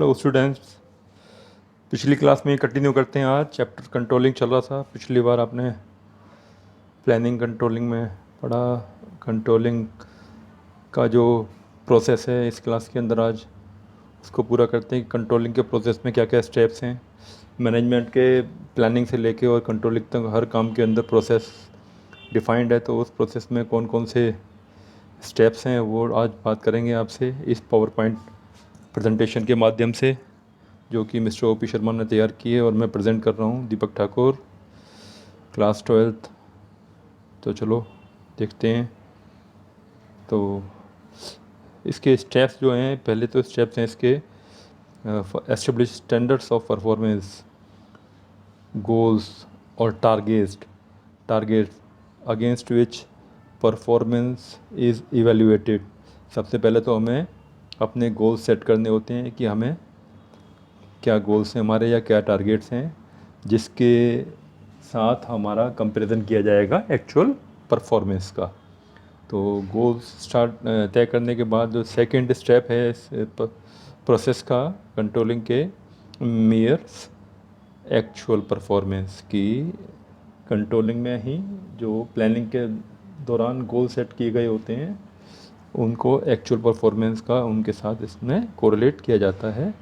Hello students, पिछली class में continue करते हैं। आज चैप्टर कंट्रोलिंग चल रहा था। पिछली बार आपने प्लानिंग कंट्रोलिंग में पढ़ा। कंट्रोलिंग का जो प्रोसेस है इस क्लास के अंदर आज उसको पूरा करते हैं कि कंट्रोलिंग के प्रोसेस में क्या क्या स्टेप्स हैं। मैनेजमेंट के प्लानिंग से लेके और कंट्रोलिंग तक हर काम के अंदर प्रोसेस डिफाइंड है, तो उस प्रोसेस में कौन कौन से स्टेप्स हैं वो आज बात करेंगे आपसे इस पावर पॉइंट प्रेजेंटेशन के माध्यम से, जो कि मिस्टर ओ पी शर्मा ने तैयार की है और मैं प्रेजेंट कर रहा हूँ, दीपक ठाकुर, क्लास 12th। तो चलो देखते हैं। तो इसके स्टेप्स जो हैं, पहले तो स्टेप्स हैं इसके establish standards of performance, goals और targets against which performance is evaluated. सबसे पहले तो हमें अपने गोल्स सेट करने होते हैं कि हमें क्या गोल्स हैं हमारे या क्या टारगेट्स हैं जिसके साथ हमारा कंपैरिजन किया जाएगा एक्चुअल परफॉर्मेंस का। तो गोल्स तय करने के बाद जो सेकंड स्टेप है इस प्रोसेस का कंट्रोलिंग के, मेयर्स एक्चुअल परफॉर्मेंस की। कंट्रोलिंग में ही जो प्लानिंग के दौरान गोल सेट किए गए होते हैं उनको एक्चुअल परफॉर्मेंस का उनके साथ इसमें कोरिलेट किया जाता है।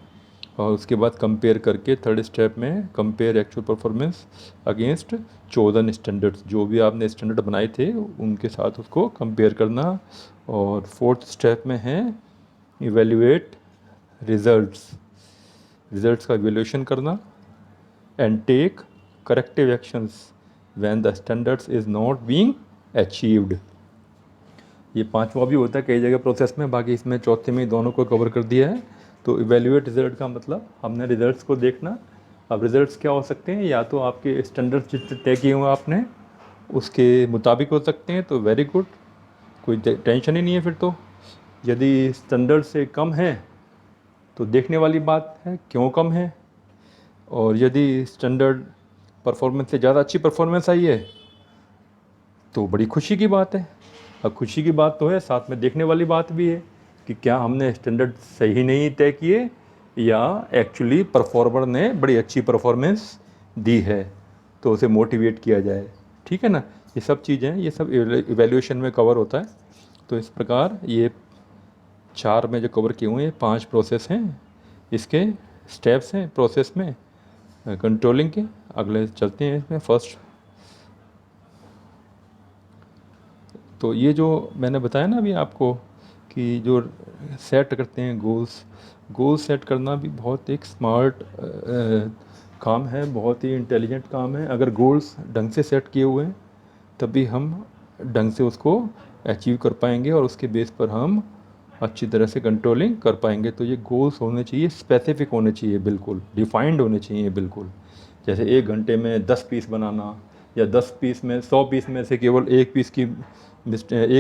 और उसके बाद कंपेयर करके थर्ड स्टेप में compare actual performance against chosen standards, जो भी आपने स्टैंडर्ड बनाए थे उनके साथ उसको कंपेयर करना। और फोर्थ स्टेप में है इवेल्युएट रिजल्ट्स का इवेल्यूशन करना and take corrective actions when the standards is not being achieved. ये पांचवा भी होता है कई जगह प्रोसेस में, बाकी इसमें चौथे में दोनों को कवर कर दिया है। तो इवेल्युएट रिजल्ट का मतलब हमने रिजल्ट्स को देखना। अब रिजल्ट्स क्या हो सकते हैं, या तो आपके स्टैंडर्ड्स जितने तय किए हुए आपने उसके मुताबिक हो सकते हैं तो वेरी गुड, कोई टेंशन ही नहीं है फिर तो। यदि स्टैंडर्ड से कम है तो देखने वाली बात है क्यों कम है। और यदि स्टैंडर्ड परफॉर्मेंस से ज़्यादा अच्छी परफॉर्मेंस आई है तो बड़ी खुशी की बात है। अब खुशी की बात तो है, साथ में देखने वाली बात भी है कि क्या हमने स्टैंडर्ड सही नहीं तय किए या एक्चुअली परफॉर्मर ने बड़ी अच्छी परफॉर्मेंस दी है, तो उसे मोटिवेट किया जाए। ठीक है ना, ये सब चीज़ें, ये सब इवैल्यूएशन में कवर होता है। तो इस प्रकार ये 4 में जो कवर किए हुए हैं 5 प्रोसेस हैं, इसके स्टेप्स हैं प्रोसेस में कंट्रोलिंग के। अगले चलते हैं इसमें फर्स्ट। तो ये जो मैंने बताया ना अभी आपको कि जो सेट करते हैं गोल्स सेट करना भी बहुत एक स्मार्ट काम है, बहुत ही इंटेलिजेंट काम है। अगर गोल्स ढंग से सेट किए हुए हैं तभी हम ढंग से उसको अचीव कर पाएंगे और उसके बेस पर हम अच्छी तरह से कंट्रोलिंग कर पाएंगे। तो ये गोल्स होने चाहिए, स्पेसिफिक होने चाहिए, बिल्कुल डिफाइंड होने चाहिए बिल्कुल। जैसे 1 घंटे में 10 पीस बनाना या 10 पीस में 100 पीस में से केवल एक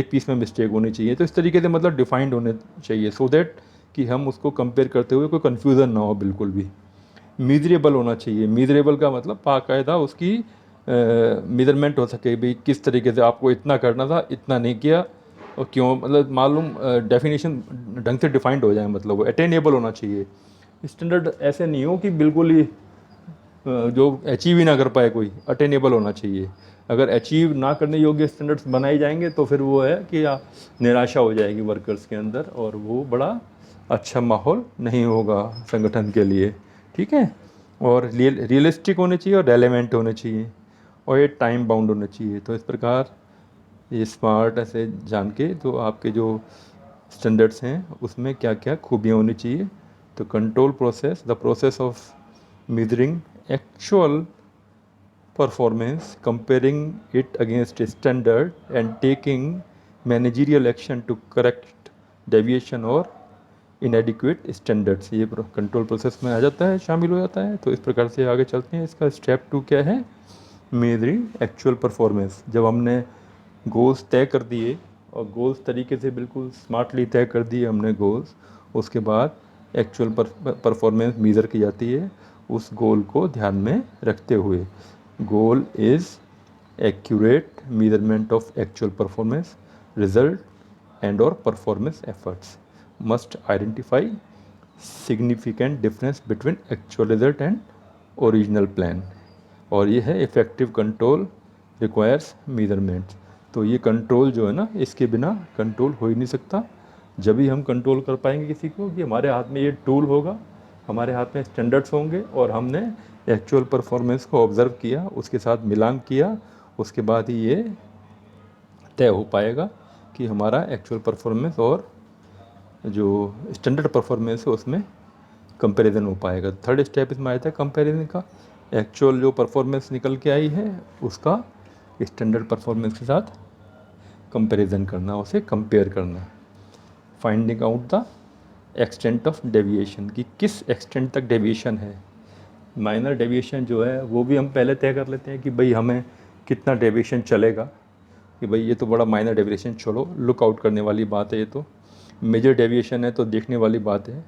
पीस में मिस्टेक होनी चाहिए। तो इस तरीके से मतलब डिफाइंड होने चाहिए सो दैट कि हम उसको कंपेयर करते हुए कोई कन्फ्यूज़न ना हो बिल्कुल भी। मीजरेबल होना चाहिए। मीजरेबल का मतलब बाकायदा उसकी मेजरमेंट हो सके, भाई किस तरीके से आपको इतना करना था, इतना नहीं किया और क्यों, मतलब मालूम डेफिनेशन ढंग से डिफाइंड हो जाए, मतलब वो अटेनेबल होना चाहिए। स्टैंडर्ड ऐसे नहीं हो कि बिल्कुल ही जो अचीव ही ना कर पाए कोई, अटेनेबल होना चाहिए। अगर अचीव ना करने योग्य स्टैंडर्ड्स बनाए जाएंगे तो फिर वो है कि निराशा हो जाएगी वर्कर्स के अंदर और वो बड़ा अच्छा माहौल नहीं होगा संगठन के लिए। ठीक है, और रियलिस्टिक होने चाहिए और रेलेवेंट होने चाहिए और ये टाइम बाउंड होने चाहिए। तो इस प्रकार ये स्मार्ट ऐसे जान के तो आपके जो स्टैंडर्ड्स हैं उसमें क्या क्या खूबियाँ होनी चाहिए। तो control process, the process of measuring actual performance, comparing it against a standard and taking managerial action to correct deviation or inadequate standards, ये कंट्रोल प्रोसेस में आ जाता है, शामिल हो जाता है। तो इस प्रकार से आगे चलते हैं। इसका स्टेप 2 क्या है, मेजरिंग एक्चुअल परफॉर्मेंस। जब हमने गोल्स तय कर दिए और गोल्स तरीके से बिल्कुल स्मार्टली तय कर दिए हमने गोल्स, उसके बाद एक्चुअल परफॉर्मेंस मेज़र की जाती है उस गोल को ध्यान में रखते हुए। Goal is accurate measurement of actual performance result and और performance efforts must identify significant difference between actual result and original plan. और ये है इफ़ेक्टिव कंट्रोल रिक्वायर्स मेजरमेंट्स। तो ये कंट्रोल जो है ना, इसके बिना कंट्रोल हो ही नहीं सकता। जब भी हम कंट्रोल कर पाएंगे किसी को कि हमारे हाथ में ये टूल होगा, हमारे हाथ में स्टैंडर्ड्स होंगे और हमने एक्चुअल परफॉर्मेंस को ऑब्ज़र्व किया, उसके साथ मिलान किया, उसके बाद ही ये तय हो पाएगा कि हमारा एक्चुअल परफॉर्मेंस और जो स्टैंडर्ड परफॉर्मेंस है उसमें कंपैरिजन हो पाएगा। थर्ड स्टेप इसमें आया था कंपैरिजन का। एक्चुअल जो परफॉर्मेंस निकल के आई है उसका स्टैंडर्ड परफॉर्मेंस के साथ कंपैरिजन करना, उसे कंपेयर करना। Finding out the extent of deviation, कि किस एक्सटेंट तक डेविएशन है। माइनर डेविएशन जो है वो भी हम पहले तय कर लेते हैं कि भाई हमें कितना डेविएशन चलेगा, कि भाई ये तो बड़ा माइनर डेविएशन, चलो लुक आउट करने वाली बात है। ये तो मेजर डेविएशन है तो देखने वाली बात है।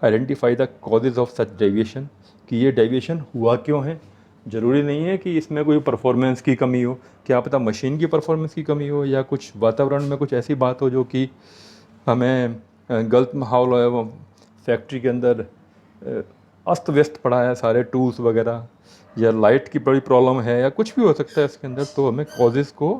Identify the causes of such deviation, कि ये डेविएशन हुआ क्यों है। ज़रूरी नहीं है कि इसमें कोई परफॉर्मेंस की कमी हो, क्या पता मशीन की परफॉर्मेंस की कमी हो या कुछ वातावरण में कुछ ऐसी बात हो जो कि हमें गलत माहौल है, वो फैक्ट्री के अंदर अस्त व्यस्त पड़ा है सारे टूल्स वगैरह, या लाइट की बड़ी प्रॉब्लम है या कुछ भी हो सकता है इसके अंदर। तो हमें कॉजेज़ को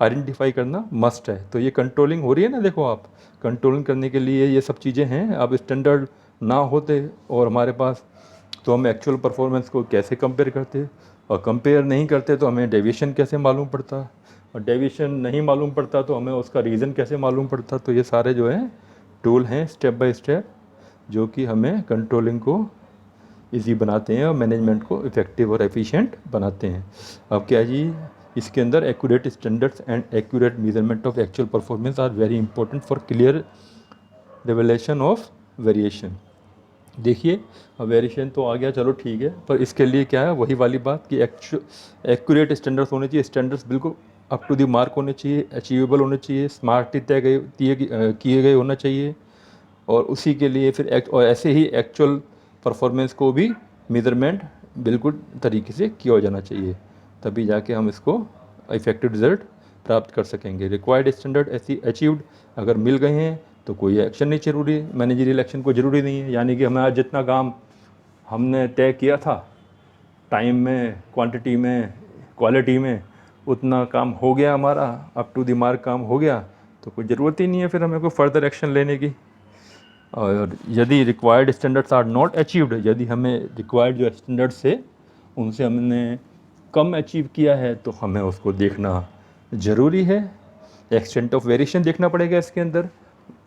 आइडेंटिफाई करना मस्ट है। तो ये कंट्रोलिंग हो रही है ना, देखो आप, कंट्रोलिंग करने के लिए ये सब चीज़ें हैं। अब स्टैंडर्ड ना होते और हमारे पास, तो हम एक्चुअल परफॉर्मेंस को कैसे कंपेयर करते, और कंपेयर नहीं करते तो हमें डेविएशन कैसे मालूम पड़ता, और डेविएशन नहीं मालूम पड़ता तो हमें उसका रीज़न कैसे मालूम पड़ता। तो ये सारे जो है टूल हैं स्टेप बाय स्टेप, जो कि हमें कंट्रोलिंग को ईजी बनाते हैं और मैनेजमेंट को इफ़ेक्टिव और एफिशिएंट बनाते हैं। अब क्या जी, इसके अंदर accurate standards and accurate measurement of actual performance are very important for clear revelation of variation. देखिए, अब वेरिएशन तो आ गया, चलो ठीक है, पर इसके लिए क्या है, वही वाली बात कि एक्यूरेट स्टैंडर्ड्स होने चाहिए। स्टैंडर्ड्स बिल्कुल अप टू द मार्क होने चाहिए, अचीवेबल होने चाहिए, स्मार्टली किए गए होना चाहिए। और उसी के लिए फिर और ऐसे ही एक्चुअल परफॉर्मेंस को भी मेजरमेंट बिल्कुल तरीके से किया हो जाना चाहिए, तभी जाके हम इसको इफेक्टिव रिजल्ट प्राप्त कर सकेंगे। रिक्वायर्ड स्टैंडर्ड ऐसी अचीव्ड अगर मिल गए हैं तो कोई एक्शन नहीं जरूरी, मैनेजरियल एक्शन को ज़रूरी नहीं है। यानी कि हमारा जितना काम हमने तय किया था टाइम में, क्वांटिटी में, क्वालिटी में, उतना काम हो गया हमारा, अप टू द मार्क काम हो गया, तो कोई ज़रूरत ही नहीं है फिर हमें कोई फर्दर एक्शन लेने की। और यदि required standards are not achieved, यदि हमें रिक्वायर्ड जो स्टैंडर्ड्स है उनसे हमने कम अचीव किया है तो हमें उसको देखना ज़रूरी है। एक्सटेंट ऑफ वेरिएशन देखना पड़ेगा इसके अंदर।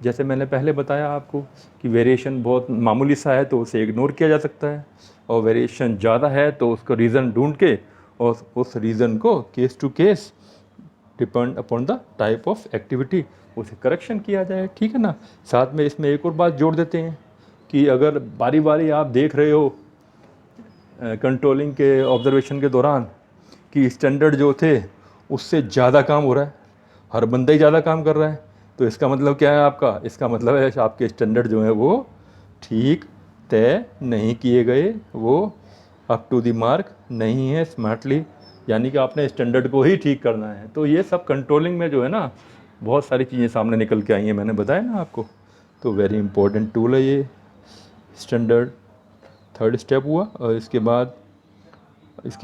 जैसे मैंने पहले बताया आपको कि वेरिएशन बहुत मामूली सा है तो उसे इग्नोर किया जा सकता है, और वेरिएशन ज़्यादा है तो उसका रीज़न ढूंढ के और उस रीज़न को case to case depend upon the type of activity उसे करेक्शन किया जाए, ठीक है ना। साथ में इसमें एक और बात जोड़ देते हैं कि अगर बारी बारी आप देख रहे हो कंट्रोलिंग के ऑब्जर्वेशन के दौरान कि स्टैंडर्ड जो थे उससे ज़्यादा काम हो रहा है, हर बंदा ही ज़्यादा काम कर रहा है, तो इसका मतलब क्या है आपका, इसका मतलब है आपके स्टैंडर्ड जो है वो ठीक तय नहीं किए गए, वो अप टू द मार्क नहीं है स्मार्टली, यानी कि आपने स्टैंडर्ड को ही ठीक करना है। तो ये सब कंट्रोलिंग में जो है ना बहुत सारी चीज़ें सामने निकल के आई हैं, मैंने बताया ना आपको। तो वेरी इंपॉर्टेंट टूल है ये स्टैंडर्ड। थर्ड स्टेप हुआ, और इसके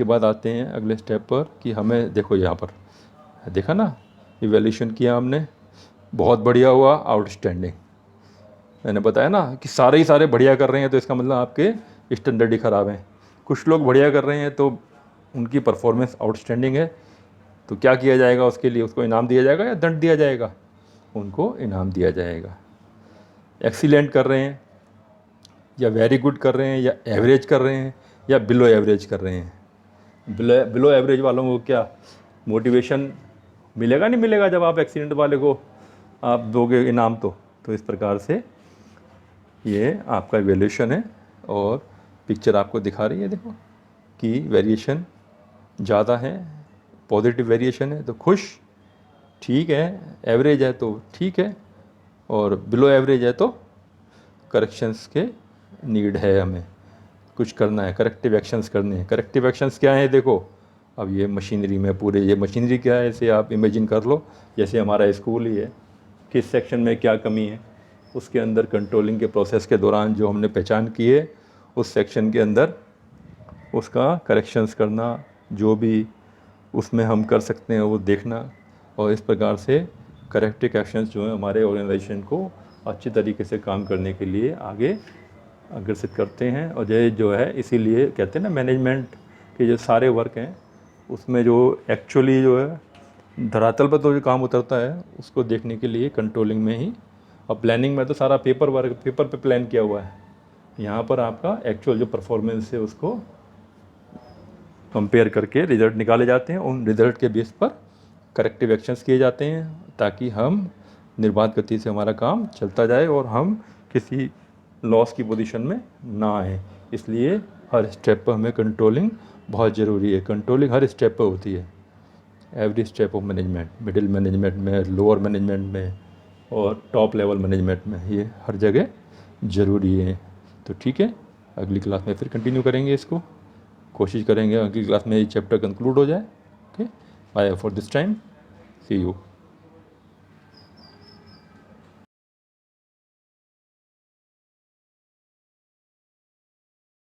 बाद आते हैं अगले स्टेप पर कि हमें देखो यहाँ पर देखा ना, इवैल्यूएशन किया हमने, बहुत बढ़िया हुआ, आउटस्टैंडिंग। मैंने बताया ना कि सारे ही सारे बढ़िया कर रहे हैं तो इसका मतलब आपके स्टैंडर्ड ही ख़राब हैं। कुछ लोग बढ़िया कर रहे हैं तो उनकी परफॉर्मेंस आउटस्टैंडिंग है, तो क्या किया जाएगा उसके लिए, उसको इनाम दिया जाएगा या दंड दिया जाएगा, उनको इनाम दिया जाएगा। एक्सीलेंट कर रहे हैं या वेरी गुड कर रहे हैं या एवरेज कर रहे हैं या बिलो एवरेज कर रहे हैं, बिलो एवरेज वालों को क्या मोटिवेशन मिलेगा, नहीं मिलेगा जब आप एक्सीलेंट वाले को आप दोगे इनाम। तो इस प्रकार से ये आपका इवैल्यूएशन है, और पिक्चर आपको दिखा रही है देखो कि वेरिएशन ज़्यादा है, पॉजिटिव वेरिएशन है तो खुश, ठीक है, एवरेज है तो ठीक है, और बिलो एवरेज है तो करेक्शंस के नीड है, हमें कुछ करना है, करेक्टिव एक्शंस करने हैं। करेक्टिव एक्शंस क्या है, देखो अब ये मशीनरी में पूरे, ये मशीनरी क्या है इसे आप इमेजिन कर लो जैसे हमारा स्कूल ही है, किस सेक्शन में क्या कमी है उसके अंदर कंट्रोलिंग के प्रोसेस के दौरान जो हमने पहचान की है उस सेक्शन के अंदर उसका करेक्शंस करना, जो भी उसमें हम कर सकते हैं वो देखना, और इस प्रकार से करेक्टिव एक्शंस जो है हमारे ऑर्गेनाइजेशन को अच्छी तरीके से काम करने के लिए आगे अग्रसित करते हैं। और ये जो है इसीलिए कहते हैं ना, मैनेजमेंट के जो सारे वर्क हैं उसमें जो एक्चुअली जो है धरातल पर तो जो काम उतरता है उसको देखने के लिए कंट्रोलिंग में ही, और प्लानिंग में तो सारा पेपर पे प्लान किया हुआ है। यहाँ पर आपका एक्चुअल जो परफॉर्मेंस है उसको कंपेयर करके रिज़ल्ट निकाले जाते हैं, उन रिज़ल्ट के बेस पर करेक्टिव एक्शंस किए जाते हैं ताकि हम निर्बाध गति से हमारा काम चलता जाए और हम किसी लॉस की पोजीशन में ना आए। इसलिए हर स्टेप पर हमें कंट्रोलिंग बहुत ज़रूरी है। कंट्रोलिंग हर स्टेप पर होती है, every step of management, middle management में, लोअर मैनेजमेंट में और टॉप लेवल मैनेजमेंट में, ये हर जगह ज़रूरी है। तो ठीक है, अगली क्लास में फिर कंटिन्यू करेंगे इसको, कोशिश करेंगे अगली क्लास में ये चैप्टर कंक्लूड हो जाए। Okay, bye for this time, see you.